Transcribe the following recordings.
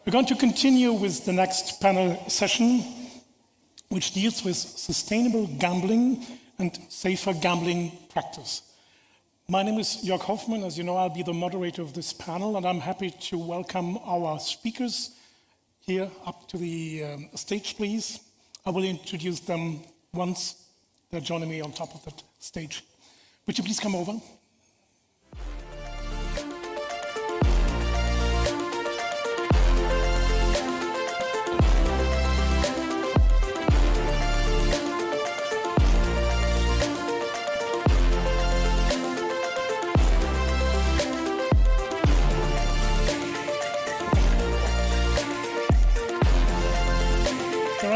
We're going to continue with the next panel session, which deals with sustainable gambling and safer gambling practice. My name is Joerg Hofmann. As you know, I'll be the moderator of this panel, and I'm happy to welcome our speakers here up to the stage, please. I will introduce them once they're joining me on top of that stage. Would you please come over?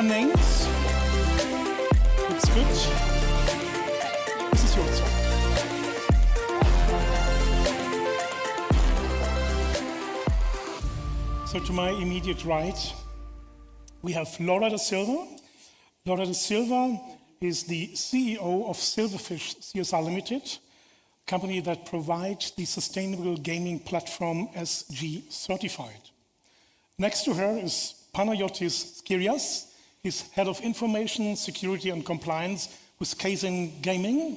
Names. It's good. This is yours. So to my immediate right, we have Laura da Silva. Laura da Silva is the CEO of Silverfish CSR Limited, a company that provides the sustainable gaming platform SG certified. Next to her is Panayiotis Skyrlas. He's head of information, security and compliance with Kaizen Gaming.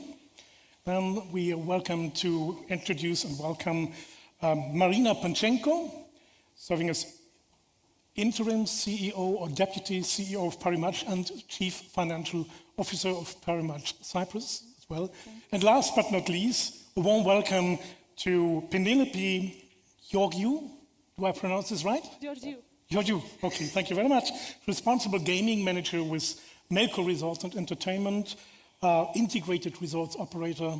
And we are welcome to introduce and welcome Maryna Panchenko, serving as Interim CEO or Deputy CEO of Parimatch and Chief Financial Officer of Parimatch Cyprus as well. And last but not least, a warm welcome to Pinelopi Georgiou. Do I pronounce this right? Georgiou. Georgiou, okay, thank you very much. Responsible gaming manager with Melco Resorts and Entertainment, integrated resorts operator,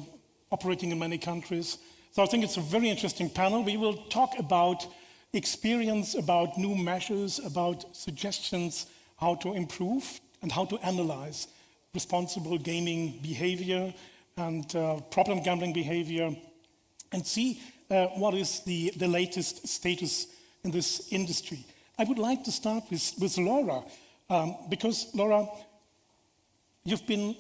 operating in many countries. So I think it's a very interesting panel. We will talk about experience, about new measures, about suggestions, how to improve and how to analyze responsible gaming behavior and problem gambling behavior, and see what is the latest status in this industry. I would like to start with Laura, because Laura, you've been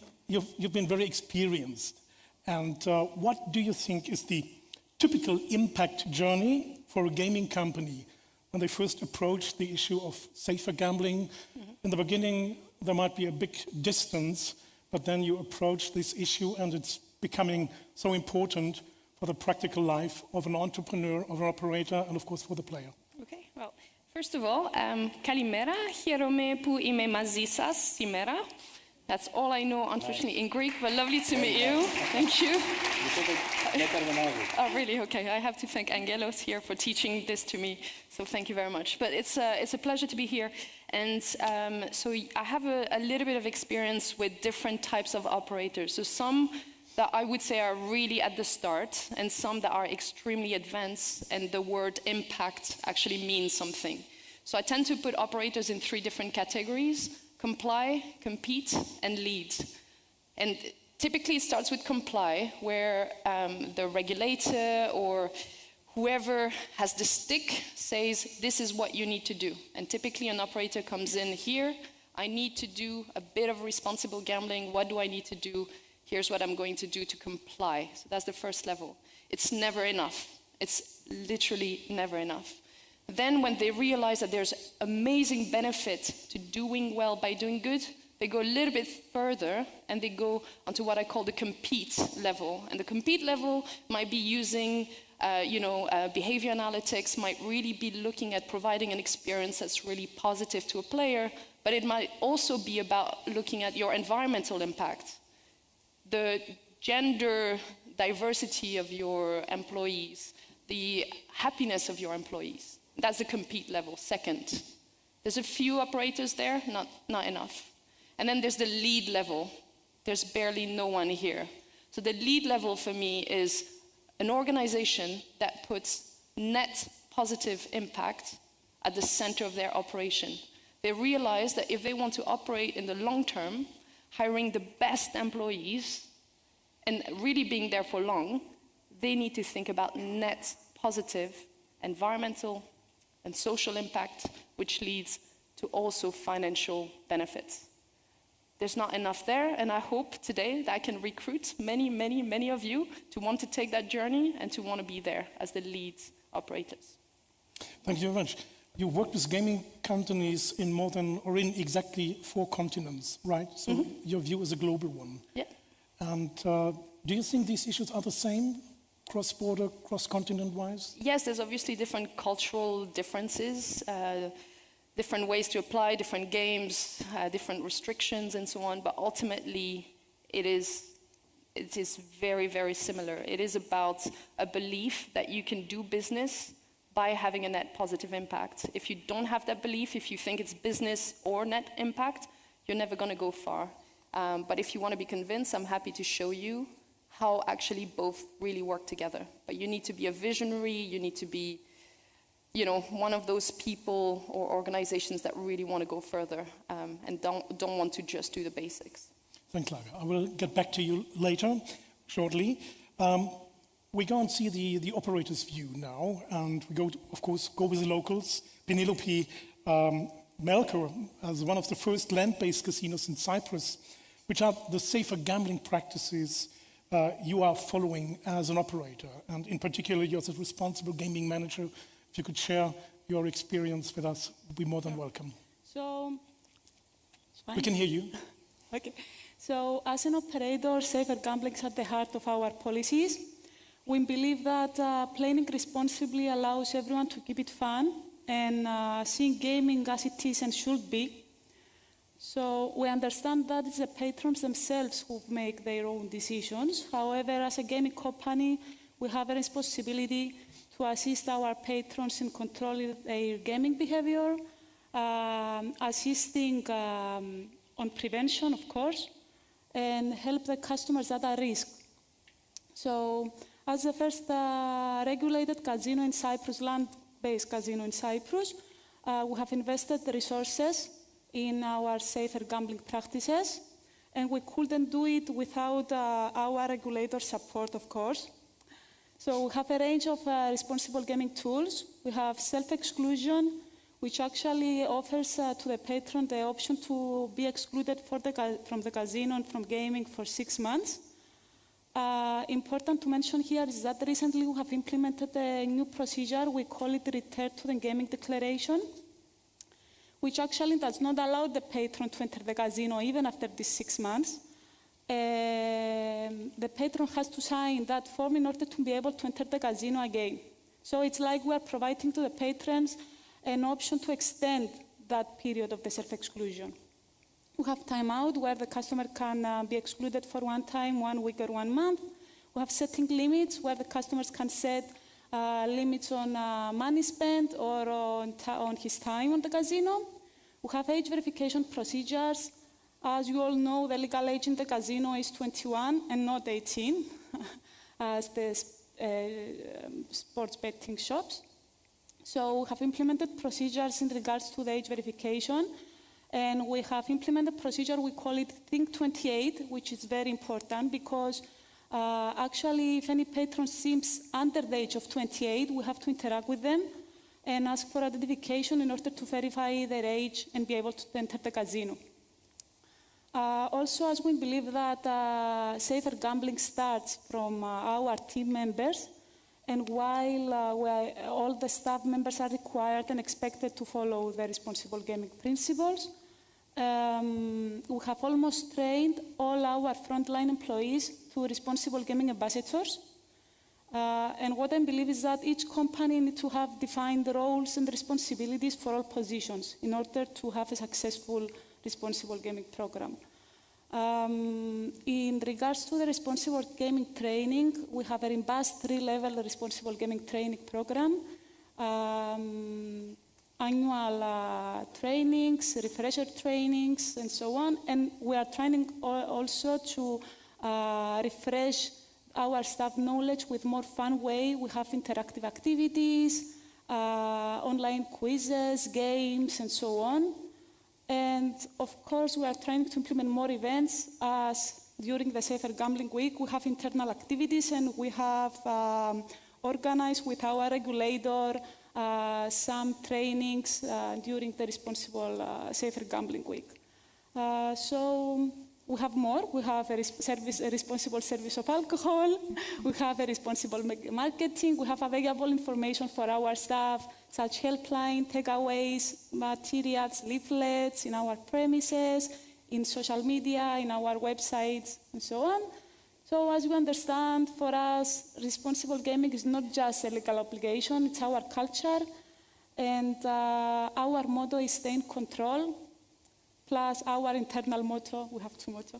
very experienced. And what do you think is the typical impact journey for a gaming company when they first approach the issue of safer gambling? Mm-hmm. In the beginning, there might be a big distance, but then you approach this issue and it's becoming so important for the practical life of an entrepreneur, of an operator, and of course for the player. Okay, well. First of all, Kalimera, Hierome pou ime mazisas, Simera. That's all I know, unfortunately, in Greek, but lovely to meet you. Thank you. Oh, really? Okay. I have to thank Angelos here for teaching this to me, so thank you very much. But it's a pleasure to be here. And so I have a little bit of experience with different types of operators. So some that I would say are really at the start, and some that are extremely advanced, and the word impact actually means something. So I tend to put operators in 3 different categories: comply, compete, and lead. And typically it starts with comply, where the regulator or whoever has the stick says, this is what you need to do. And typically an operator comes in here, I need to do a bit of responsible gambling, what do I need to do? Here's what I'm going to do to comply. So that's the first level. It's never enough. It's literally never enough. Then when they realize that there's amazing benefit to doing well by doing good, they go a little bit further and they go onto what I call the compete level. And the compete level might be using behavior analytics, might really be looking at providing an experience that's really positive to a player, but it might also be about looking at your environmental impact, the gender diversity of your employees, the happiness of your employees. That's the compete level, second. There's a few operators there, not enough. And then there's the lead level. There's barely no one here. So the lead level for me is an organization that puts net positive impact at the center of their operation. They realize that if they want to operate in the long term, hiring the best employees and really being there for long, they need to think about net positive environmental and social impact, which leads to also financial benefits. There's not enough there, and I hope today that I can recruit many of you to want to take that journey and to want to be there as the lead operators. Thank you very much. You work with gaming companies in more than, or in exactly 4 continents, right? So your view is a global one. Yeah. And do you think these issues are the same, cross-border, cross-continent-wise? Yes, there's obviously different cultural differences, different ways to apply, different games, different restrictions and so on, but ultimately it is very, very similar. It is about a belief that you can do business by having a net positive impact. If you don't have that belief, if you think it's business or net impact, you're never going to go far. But if you want to be convinced, I'm happy to show you how actually both really work together. But you need to be a visionary, you need to be, one of those people or organizations that really want to go further and don't want to just do the basics. Thanks, Lara. I will get back to you later, shortly. We go and see the operator's view now, and we of course, go with the locals. Pinelopi, Melco, as one of the first land-based casinos in Cyprus, which are the safer gambling practices you are following as an operator. And in particular, you're the responsible gaming manager. If you could share your experience with us, we'd be more than welcome. So, we can hear you. Okay. So, as an operator, safer gambling is at the heart of our policies. We believe that playing responsibly allows everyone to keep it fun and seeing gaming as it is and should be. So we understand that it's the patrons themselves who make their own decisions. However, as a gaming company, we have a responsibility to assist our patrons in controlling their gaming behavior, assisting on prevention, of course, and help the customers that are at risk. So, as the first regulated casino in Cyprus, land-based casino in Cyprus, we have invested the resources in our safer gambling practices, and we couldn't do it without our regulator support, of course. So we have a range of responsible gaming tools. We have self-exclusion, which actually offers to the patron the option to be excluded from the casino and from gaming for 6 months. Important to mention here is that recently we have implemented a new procedure. We call it Return to the Gaming Declaration, which actually does not allow the patron to enter the casino even after these 6 months. The patron has to sign that form in order to be able to enter the casino again. So it's like we are providing to the patrons an option to extend that period of the self-exclusion. We have timeout where the customer can be excluded for 1 time, 1 week or 1 month. We have setting limits where the customers can set limits on money spent or on his time on the casino. We have age verification procedures. As you all know, the legal age in the casino is 21 and not 18, as the sports betting shops. So we have implemented procedures in regards to the age verification. And we have implemented a procedure, we call it Think 28, which is very important because actually if any patron seems under the age of 28, we have to interact with them and ask for identification in order to verify their age and be able to enter the casino. Also, as we believe that safer gambling starts from our team members, and while all the staff members are required and expected to follow the responsible gaming principles, we have almost trained all our frontline employees to responsible gaming ambassadors. And what I believe is that each company needs to have defined roles and responsibilities for all positions in order to have a successful responsible gaming program. In regards to the responsible gaming training, we have a robust 3-level responsible gaming training program, annual trainings, refresher trainings, and so on. And we are trying also to refresh our staff knowledge with more fun way. We have interactive activities, online quizzes, games, and so on. And of course, we are trying to implement more events as during the Safer Gambling Week, we have internal activities and we have organized with our regulator some trainings during the responsible Safer Gambling Week. So we have more. We have a responsible service of alcohol. We have a responsible marketing. We have available information for our staff, such helpline, takeaways, materials, leaflets in our premises, in social media, in our websites, and so on. So as we understand, for us, responsible gaming is not just a legal obligation, it's our culture. And our motto is stay in control. Plus our internal motto, we have two mottos.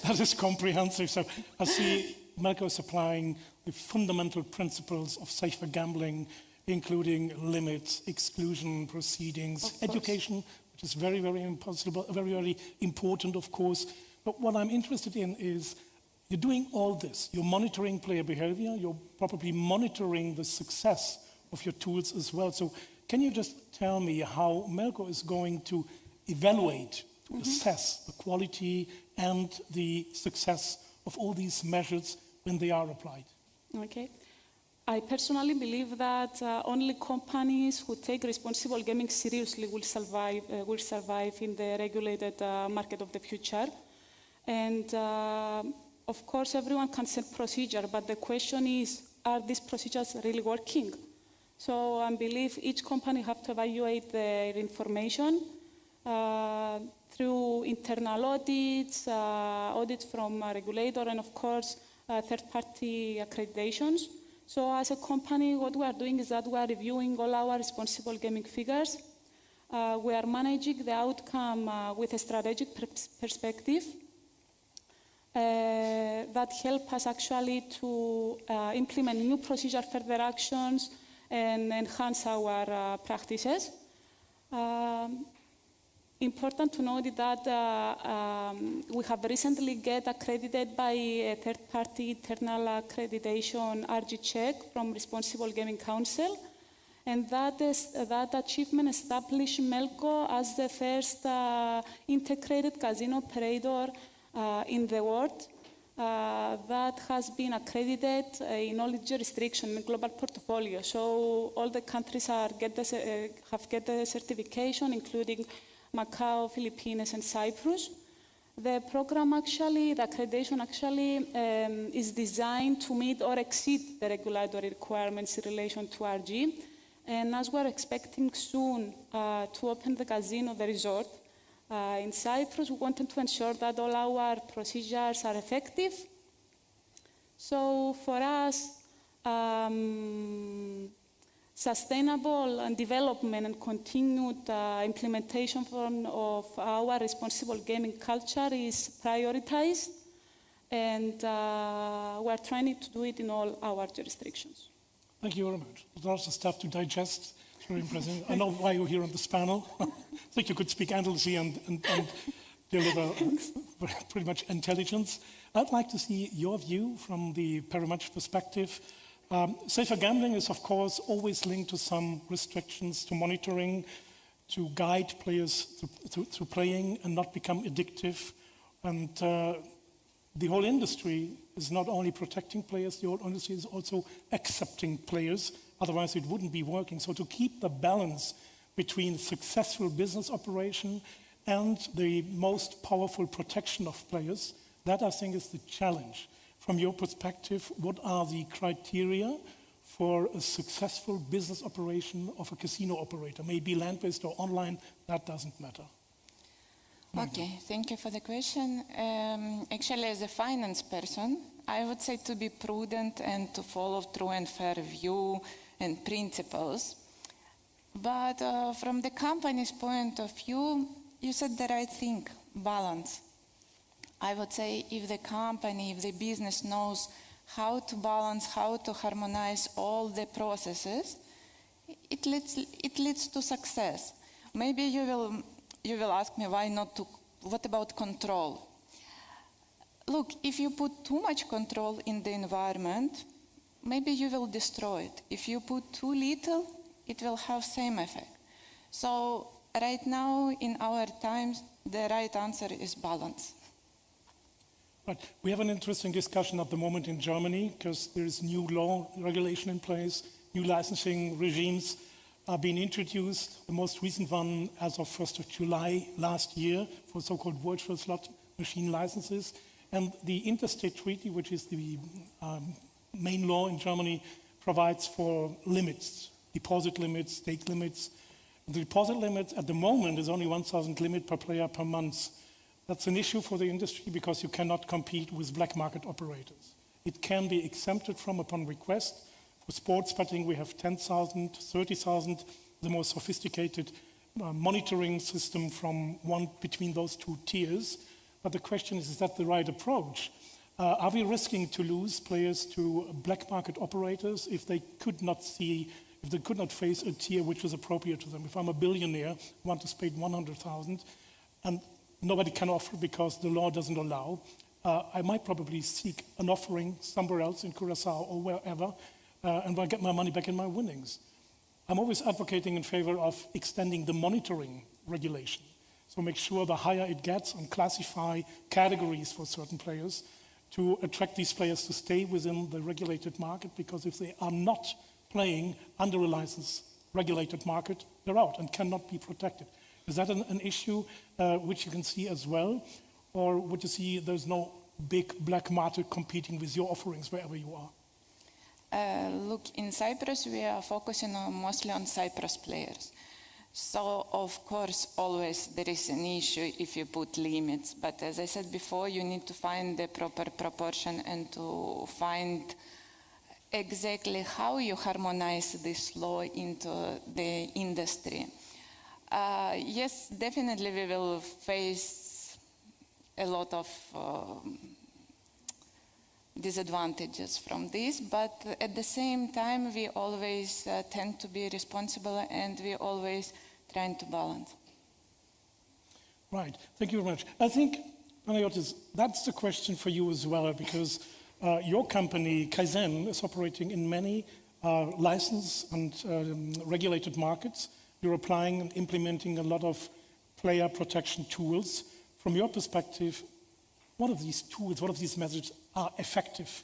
That is comprehensive. So I see Melco is applying the fundamental principles of safer gambling, including limits, exclusion proceedings, education, which is very, very very important, of course. But what I'm interested in is you're doing all this. You're monitoring player behavior. You're probably monitoring the success of your tools as well. So can you just tell me how Melco is going to evaluate, to assess the quality and the success of all these measures when they are applied? Okay. I personally believe that only companies who take responsible gaming seriously will survive in the regulated market of the future. And of course, everyone can set procedure, but the question is, are these procedures really working? So I believe each company have to evaluate their information through internal audits, audits from a regulator, and of course, third-party accreditations. So as a company, what we are doing is that we are reviewing all our responsible gaming figures. We are managing the outcome with a strategic perspective that help us actually to implement new procedure, further actions, and enhance our practices. Important to note that we have recently get accredited by a third-party internal accreditation RG check from Responsible Gaming Council, and that achievement established Melco as the first integrated casino operator in the world that has been accredited in all its jurisdictions in the global portfolio. So all the countries have get the certification, including Macau, Philippines, and Cyprus. The program actually, the accreditation actually is designed to meet or exceed the regulatory requirements in relation to RG. And as we're expecting soon to open the casino, the resort, in Cyprus, we wanted to ensure that all our procedures are effective. So for us, sustainable and development and continued implementation of our responsible gaming culture is prioritized, and we're trying to do it in all our jurisdictions. Thank you very much. There's lots of stuff to digest. It's very impressive. I know why you're here on this panel. I think you could speak endlessly and deliver pretty much intelligence. I'd like to see your view from the Parimatch perspective. Safer gambling is, of course, always linked to some restrictions, to monitoring, to guide players through playing and not become addictive. And the whole industry is not only protecting players, the whole industry is also accepting players. Otherwise, it wouldn't be working. So to keep the balance between successful business operation and the most powerful protection of players, that I think is the challenge. From your perspective, what are the criteria for a successful business operation of a casino operator? Maybe land-based or online, that doesn't matter. Okay, thank you for the question. Actually, as a finance person, I would say to be prudent and to follow true and fair view and principles. But from the company's point of view, you said the right thing, balance. I would say if the company, if the business knows how to balance, how to harmonize all the processes, it leads to success. Maybe you will ask me why not to, what about control? Look, if you put too much control in the environment, maybe you will destroy it. If you put too little, it will have same effect. So right now in our times, the right answer is balance. Right. We have an interesting discussion at the moment in Germany because there is new law regulation in place, new licensing regimes. are being introduced. The most recent one as of 1st of July last year for so-called virtual slot machine licenses. And the interstate treaty, which is the main law in Germany, provides for limits, deposit limits, stake limits. The deposit limit at the moment is only 1,000 limit per player per month. That's an issue for the industry because you cannot compete with black market operators. It can be exempted from upon request. For sports betting, we have 10,000, 30,000, the most sophisticated monitoring system from one between those two tiers. But the question is that the right approach? Are we risking to lose players to black market operators if they could not face a tier which is appropriate to them? If I'm a billionaire, want to spend 100,000, and nobody can offer because the law doesn't allow, I might probably seek an offering somewhere else in Curaçao or wherever, and I'll get my money back in my winnings. I'm always advocating in favor of extending the monitoring regulation. So make sure the higher it gets and classify categories for certain players to attract these players to stay within the regulated market, because if they are not playing under a license regulated market, they're out and cannot be protected. Is that an issue which you can see as well? Or would you see there's no big black market competing with your offerings wherever you are? Look, in Cyprus, we are focusing mostly on Cyprus players. So, of course, always there is an issue if you put limits. But as I said before, you need to find the proper proportion and to find exactly how you harmonize this law into the industry. Yes, definitely we will face a lot of disadvantages from this, but at the same time we always tend to be responsible and we always trying to balance. Right, thank you very much. I think, Panayiotis, that's the question for you as well, because your company, Kaizen, is operating in many licensed and regulated markets. You're applying and implementing a lot of player protection tools. From your perspective, what of these tools, what of these methods are effective?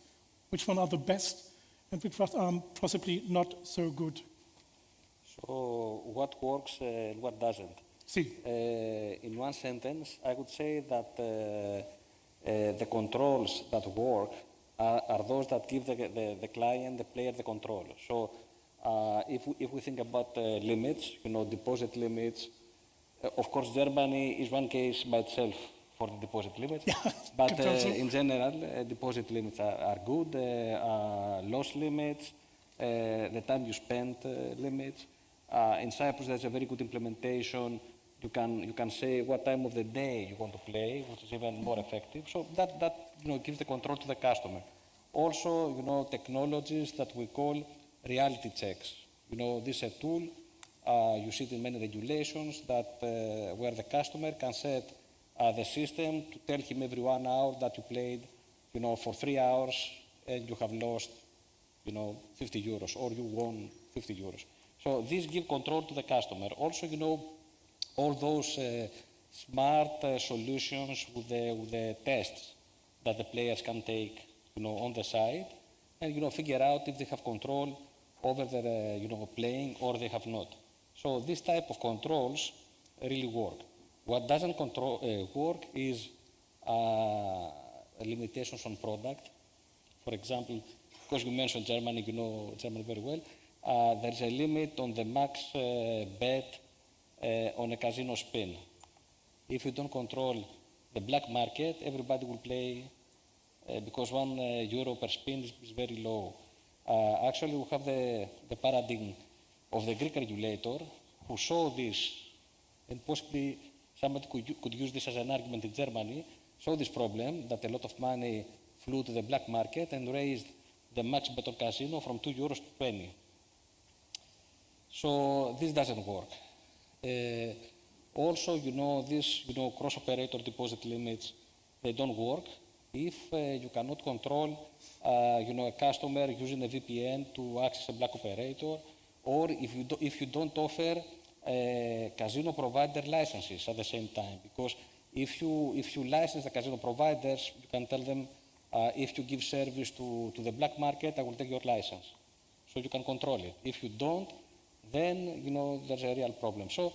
Which one are the best and which ones are possibly not so good? So what works and what doesn't? See. In one sentence, I would say that the controls that work are those that give the client, the player, the control. So if we think about limits, deposit limits, of course, Germany is one case by itself for the deposit limits. Yeah, but in general, deposit limits are good. Loss limits, the time you spend limits. In Cyprus, there's a very good implementation. You can say what time of the day you want to play, which is even more effective. So that gives the control to the customer. Also, technologies that we call reality checks. This is a tool. You see it in many regulations that where the customer can set the system to tell him every 1 hour that you played, for 3 hours and you have lost, 50 euros or you won 50 euros. So these give control to the customer. Also, all those smart solutions with the tests that the players can take, on the side and, figure out if they have control over their, playing or they have not. So this type of controls really work. What doesn't work is limitations on product. For example, because you mentioned Germany, you know Germany very well, there's a limit on the max bet on a casino spin. If you don't control the black market, everybody will play because €1 per spin is very low. Actually, we have the paradigm of the Greek regulator who saw this, and possibly somebody could use this as an argument in Germany, saw this problem that a lot of money flew to the black market and raised the max bet on casino from €2 to 20. So this doesn't work. Also, this, cross-operator deposit limits, they don't work if you cannot control, a customer using a VPN to access a black operator, or if you don't offer casino provider licenses at the same time. Because if you license the casino providers, you can tell them, if you give service to the black market, I will take your license. So you can control it. If you don't, then, there's a real problem. So,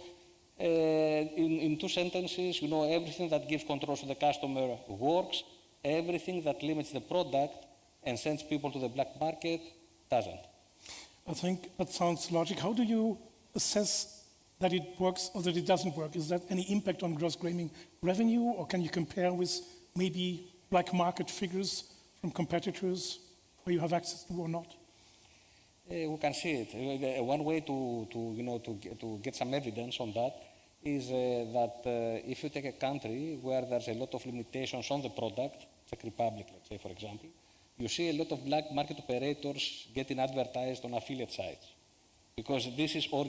in two sentences, everything that gives control to the customer works. Everything that limits the product and sends people to the black market doesn't. I think that sounds logic. How do you assess that it works or that it doesn't work? Is that any impact on gross gaming revenue, or can you compare with maybe black market figures from competitors where you have access to or not? We can see it. One way to get some evidence on that is that if you take a country where there's a lot of limitations on the product, Czech Republic, let's say, for example, you see a lot of black market operators getting advertised on affiliate sites. Because this is, or,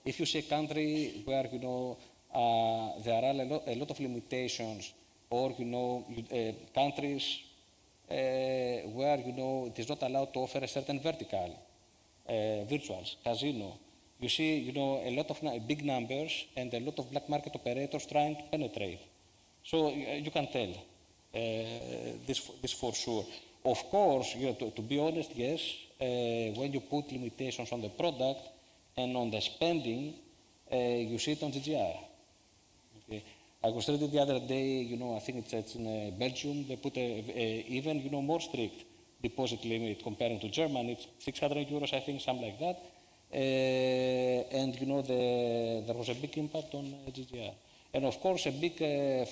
if you see a country where, there are a lot of limitations, or, countries where, it is not allowed to offer a certain vertical, virtuals, casino. You see, a lot of big numbers and a lot of black market operators trying to penetrate. So you can tell this for sure. Of course, to be honest, yes, when you put limitations on the product and on the spending, you see it on GGR. Okay. I was reading the other day, I think it's in Belgium, they put even more strict deposit limit comparing to Germany. It's 600 euros, I think, something like that. And there was a big impact on GGR. And of course, a big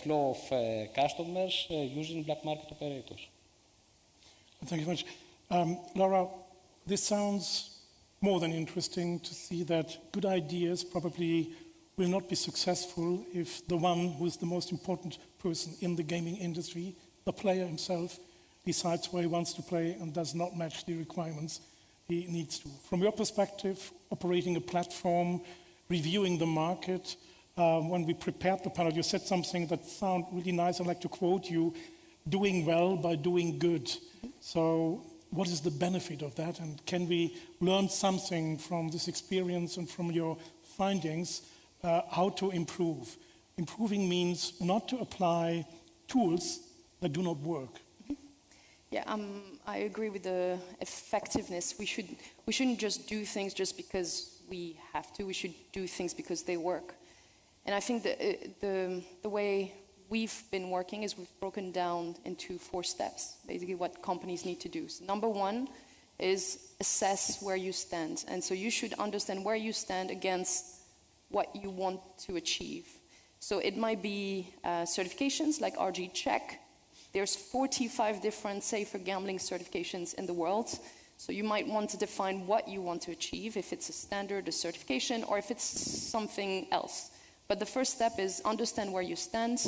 flow of customers using black market operators. Thank you very much. Laura, this sounds more than interesting to see that good ideas probably will not be successful if the one who is the most important person in the gaming industry, the player himself, decides where he wants to play and does not match the requirements he needs to. From your perspective, operating a platform, reviewing the market, when we prepared the panel, you said something that sounded really nice. I'd like to quote you, doing well by doing good. So what is the benefit of that? And can we learn something from this experience and from your findings, how to improve? Improving means not to apply tools that do not work. Yeah, I agree with the effectiveness. We shouldn't just do things just because we have to. We should do things because they work. And I think that the way we've been working is we've broken down into 4 steps, basically what companies need to do. So number 1 is assess where you stand. And so you should understand where you stand against what you want to achieve. So it might be certifications like RG Check. There's 45 different safer gambling certifications in the world. So you might want to define what you want to achieve, if it's a standard, a certification, or if it's something else. But the first step is understand where you stand.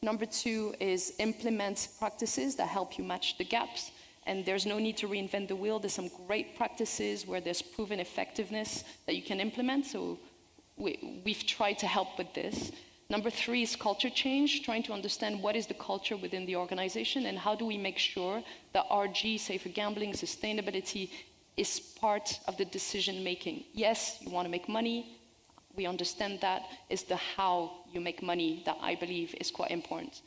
Number 2 is implement practices that help you match the gaps. And there's no need to reinvent the wheel. There's some great practices where there's proven effectiveness that you can implement. So we've tried to help with this. Number 3 is culture change, trying to understand what is the culture within the organization and how do we make sure that RG, safer gambling, sustainability is part of the decision making. Yes, you want to make money. We understand that. It's the how you make money that I believe is quite important.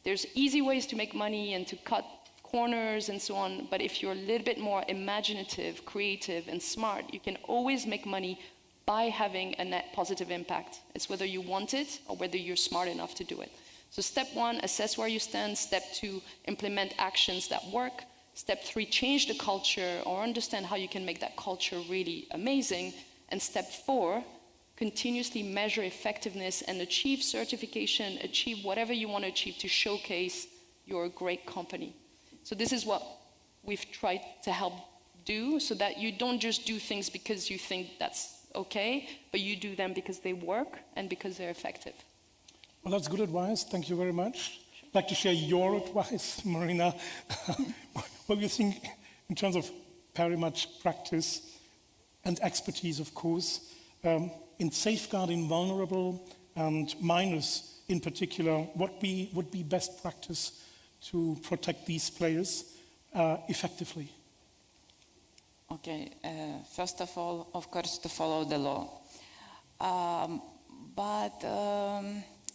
There's easy ways to make money and to cut corners and so on, but if you're a little bit more imaginative, creative, and smart, you can always make money by having a net positive impact. It's whether you want it or whether you're smart enough to do it. So step 1, assess where you stand. Step 2, implement actions that work. Step 3, change the culture or understand how you can make that culture really amazing. And step 4, continuously measure effectiveness and achieve certification, achieve whatever you want to achieve to showcase you're a great company. So this is what we've tried to help do so that you don't just do things because you think that's okay, but you do them because they work and because they're effective. Well, that's good advice. Thank you very much. I'd like to share your advice, Maryna. What do you think in terms of Parimatch practice and expertise, of course, in safeguarding vulnerable and minors in particular, what would be best practice to protect these players effectively? Okay, first of all, of course, to follow the law. But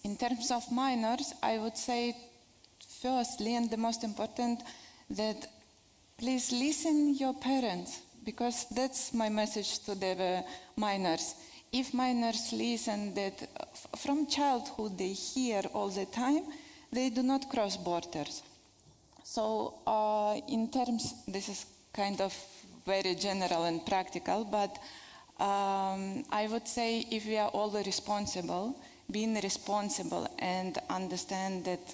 in terms of minors, I would say firstly, and the most important, that please listen your parents, because that's my message to the minors. If minors listen that from childhood they hear all the time, they do not cross borders. So in terms, this is kind of very general and practical, but I would say if we are all responsible, being responsible and understand that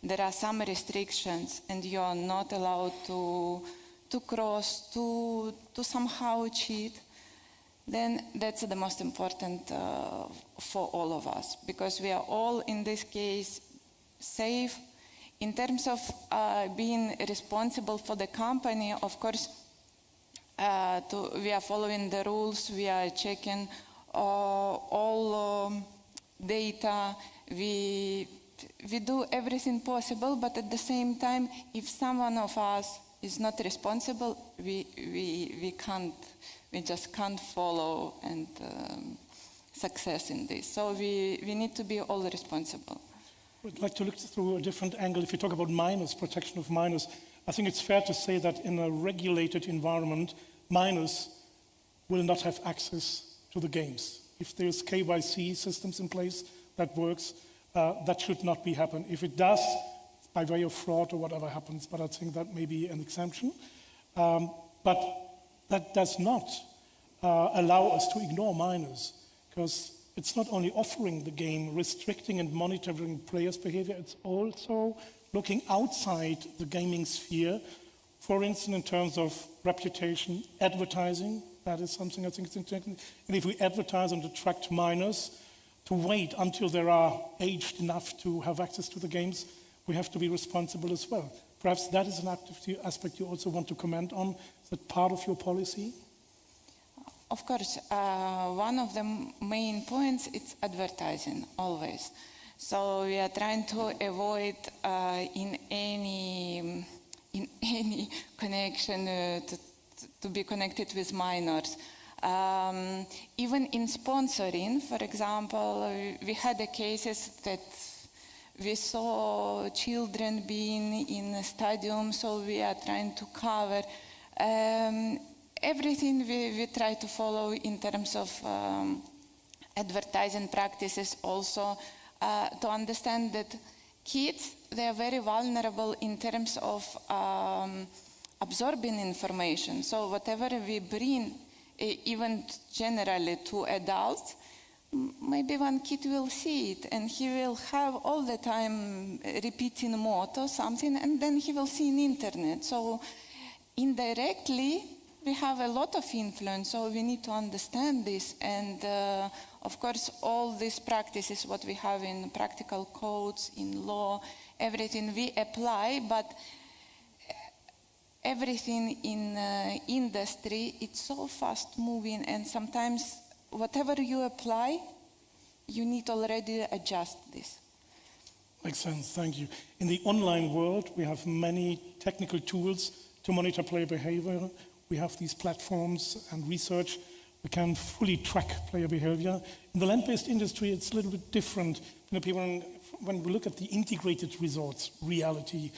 there are some restrictions and you are not allowed to cross, to somehow cheat, then that's the most important for all of us, because we are all in this case safe. In terms of being responsible for the company, of course, we are following the rules, we are checking all data, we do everything possible, but at the same time, if someone of us is not responsible, we just can't follow and success in this. So we need to be all responsible. I'd like to look through a different angle. If you talk about minors, protection of minors, I think it's fair to say that in a regulated environment, minors will not have access to the games. If there's KYC systems in place that works, that should not be happen. If it does, by way of fraud or whatever happens, but I think that may be an exemption. But that does not allow us to ignore minors, because it's not only offering the game, restricting and monitoring players' behavior, it's also looking outside the gaming sphere, for instance, in terms of reputation, advertising. That is something I think is important. And if we advertise and attract minors, to wait until they are aged enough to have access to the games, we have to be responsible as well. Perhaps that is an aspect you also want to comment on. Is that part of your policy? Of course, one of the main points is advertising, always. So we are trying to avoid in any connection to be connected with minors. Even in sponsoring, for example, we had cases that we saw children being in a stadium, so we are trying to cover everything we try to follow in terms of advertising practices, also to understand that kids, they are very vulnerable in terms of absorbing information. So whatever we bring, even generally to adults, maybe one kid will see it and he will have all the time repeating motto something, and then he will see in internet. So indirectly, we have a lot of influence, so we need to understand this. And of course, all these practices, what we have in practical codes, in law, everything we apply, but everything in industry, it's so fast moving, and sometimes whatever you apply, you need already adjust this. Makes sense, thank you. In the online world, we have many technical tools to monitor player behavior. We have these platforms and research. We can fully track player behavior. In the land-based industry, it's a little bit different. You know, when we look at the integrated resorts reality,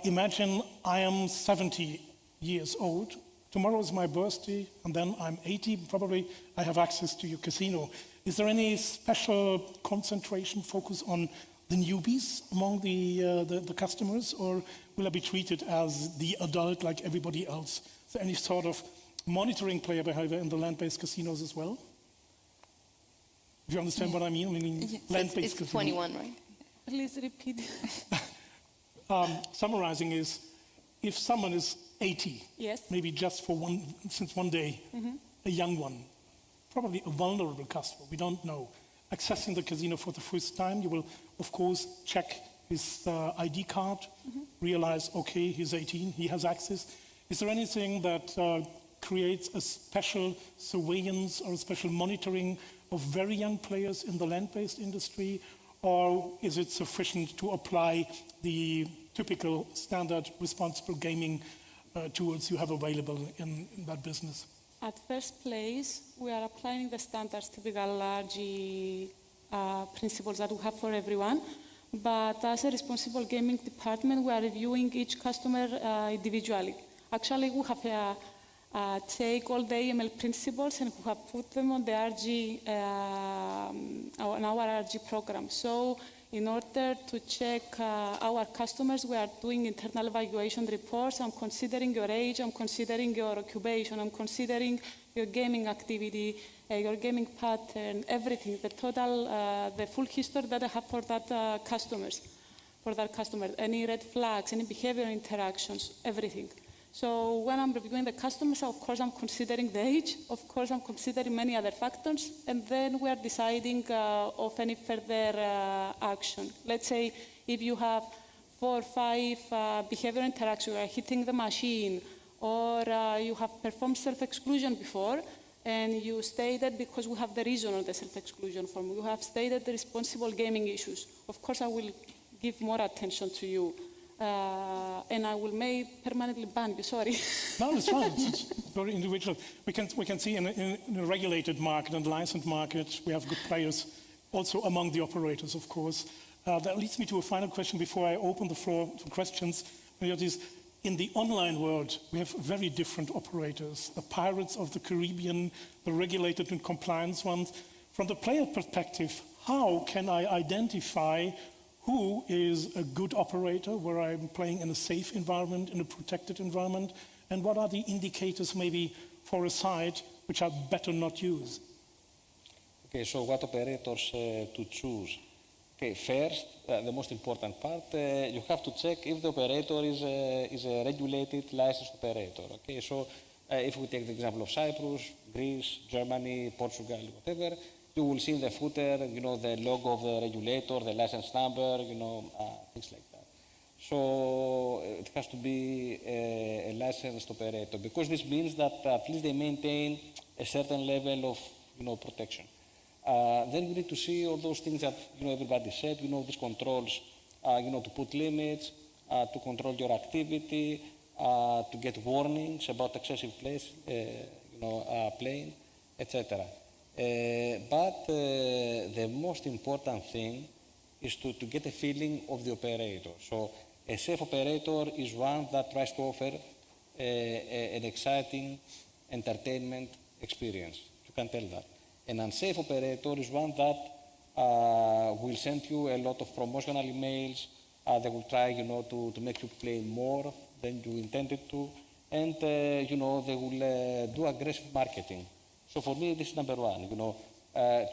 imagine I am 70 years old. Tomorrow is my birthday, and then I'm 80. Probably I have access to your casino. Is there any special concentration, focus on the newbies among the customers, or will I be treated as the adult like everybody else? Is there any sort of monitoring player behavior in the land-based casinos as well? Do you understand what I mean? Land-based it's casinos. 21, right? Please repeat. Summarizing is, if someone is 80, Yes. maybe just for one day, a young one, probably a vulnerable customer, we don't know, accessing the casino for the first time, you will, of course, check his ID card, realize, okay, he's 18, he has access. Is there anything that creates a special surveillance or a special monitoring of very young players in the land-based industry, or is it sufficient to apply the typical standard responsible gaming tools you have available in that business? At first place, we are applying the standards, typical RG principles that we have for everyone. But as a responsible gaming department, we are reviewing each customer individually. Actually, we have take all the AML principles and who have put them on the RG, on our RG program. So in order to check our customers, we are doing internal evaluation reports. I'm considering your age, I'm considering your occupation, I'm considering your gaming activity, your gaming pattern, everything, the total, the full history that I have for that customer, any red flags, any behavioral interactions, everything. So when I'm reviewing the customers, of course, I'm considering the age, of course, I'm considering many other factors, and then we are deciding of any further action. Let's say if you have 4 or 5 behavioral interactions, you are hitting the machine, or you have performed self-exclusion before, and you stated, because we have the reason on the self-exclusion form, you have stated the responsible gaming issues. Of course, I will give more attention to you. And I will may permanently ban you, sorry. No, it's fine. It's very individual. We can see in a regulated market and licensed market, we have good players, also among the operators, of course. That leads me to a final question before I open the floor to questions. In the online world, we have very different operators. The pirates of the Caribbean, the regulated and compliance ones. From the player perspective, how can I identify who is a good operator, where I'm playing in a safe environment, in a protected environment, and what are the indicators maybe for a site which I better not use? Okay, so what operators to choose? Okay, first, the most important part, you have to check if the operator is a regulated licensed operator. Okay, so if we take the example of Cyprus, Greece, Germany, Portugal, whatever, you will see in the footer, the logo of the regulator, the license number, things like that. So it has to be a licensed operator, because this means that at least they maintain a certain level of protection. Then you need to see all those things that everybody said, these controls, to put limits, to control your activity, to get warnings about excessive playing, etc. But the most important thing is to get a feeling of the operator. So a safe operator is one that tries to offer an exciting entertainment experience. You can tell that. An unsafe operator is one that will send you a lot of promotional emails. They will try, to make you play more than you intended to, and they will do aggressive marketing. So for me, this is number one.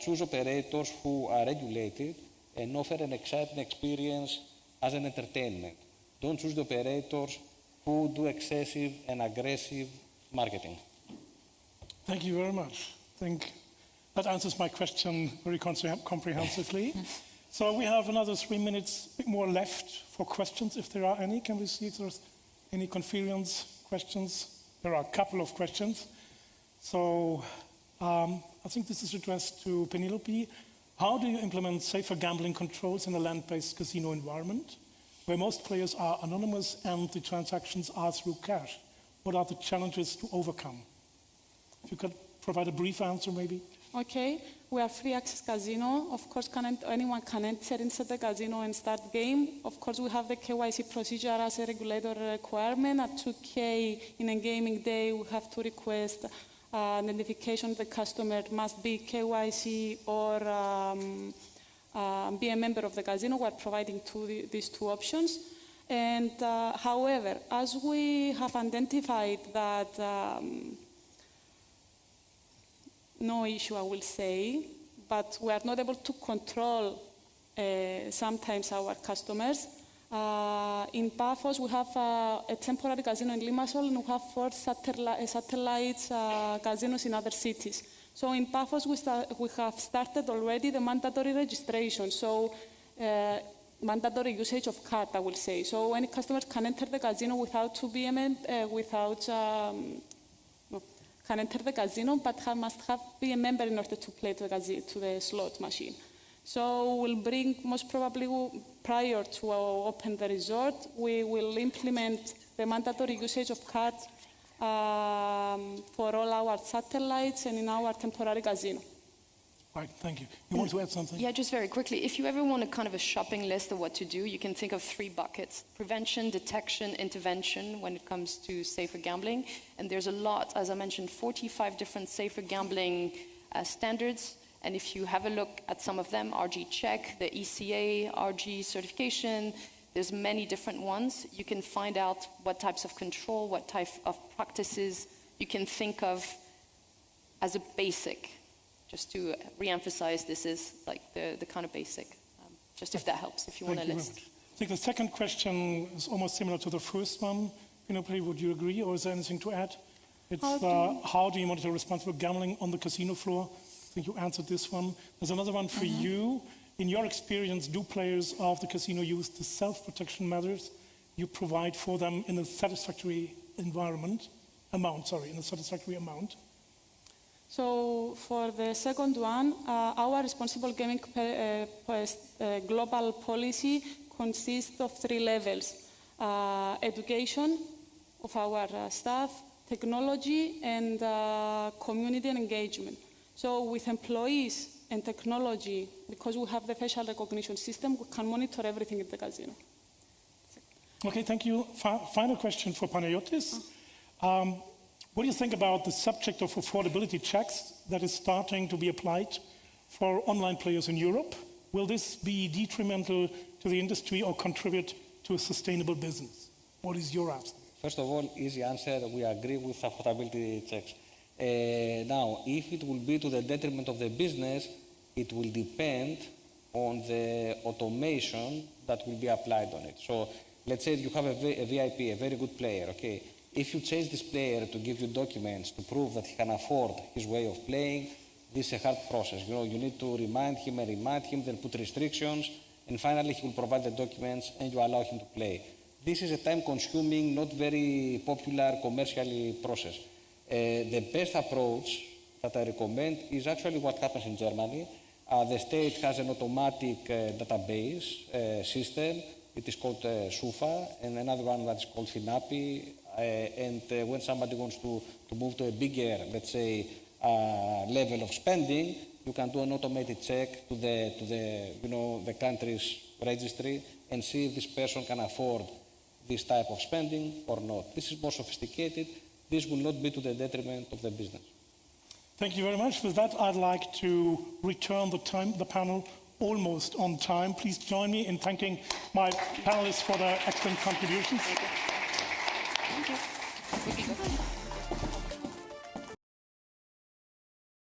Choose operators who are regulated and offer an exciting experience as an entertainment. Don't choose the operators who do excessive and aggressive marketing. Thank you very much. That answers my question very comprehensively. So we have another 3 minutes, a bit more left for questions, if there are any. Can we see if there's any conference questions? There are a couple of questions. So I think this is addressed to Pinelopi. How do you implement safer gambling controls in a land-based casino environment, where most players are anonymous and the transactions are through cash? What are the challenges to overcome? If you could provide a brief answer, maybe. Okay, we are free access casino. Of course, anyone can enter inside the casino and start game. Of course, we have the KYC procedure as a regulatory requirement. At 2K in a gaming day, we have to request identification of the customer must be KYC or be a member of the casino. We are providing these two options. And however, as we have identified that no issue, I will say, but we are not able to control sometimes our customers. In Paphos, we have a temporary casino in Limassol, and we have 4 satellite casinos in other cities. So in Paphos, we have started already the mandatory registration, so mandatory usage of card, I will say. So any customer can enter the casino without can enter the casino, but must be a member in order to play to the slot machine. So we'll bring, most probably prior to open the resort, we will implement the mandatory usage of cards for all our satellites and in our temporary casino. Right, thank you. You want to add something? Yeah, just very quickly. If you ever want a kind of a shopping list of what to do, you can think of 3 buckets: prevention, detection, intervention when it comes to safer gambling. And there's a lot, as I mentioned, 45 different safer gambling standards. And if you have a look at some of them, RG Check, the ECA, RG certification, there's many different ones. You can find out what types of control, what type of practices you can think of as a basic. Just to re-emphasize, this is like the kind of basic, just if that helps, if you want Thank a you list. very much. I think the second question is almost similar to the first one. Pinelopi, would you agree, or is there anything to add? It's how do you monitor responsible gambling on the casino floor? I think you answered this one. There's another one for you. In your experience, do players of the casino use the self-protection measures you provide for them in a satisfactory amount? So for the second one, our responsible gaming global policy consists of 3 levels: education of our staff, technology, and community and engagement. So with employees and technology, because we have the facial recognition system, we can monitor everything in the casino. Okay, thank you. Final question for Panayiotis. What do you think about the subject of affordability checks that is starting to be applied for online players in Europe? Will this be detrimental to the industry or contribute to a sustainable business? What is your answer? First of all, easy answer, we agree with affordability checks. Now, if it will be to the detriment of the business, it will depend on the automation that will be applied on it. So let's say you have a VIP, a very good player, okay? If you chase this player to give you documents to prove that he can afford his way of playing, this is a hard process. You need to remind him, then put restrictions, and finally he will provide the documents and you allow him to play. This is a time-consuming, not very popular commercially process. The best approach that I recommend is actually what happens in Germany. The state has an automatic database system. It is called SUFA, and another one that is called FINAPI. And when somebody wants to move to a bigger, let's say, level of spending, you can do an automated check to the country's registry and see if this person can afford this type of spending or not. This is more sophisticated. This will not be to the detriment of the business. Thank you very much. With that, I'd like to return the panel almost on time. Please join me in thanking my panelists for their excellent contributions. Thank you.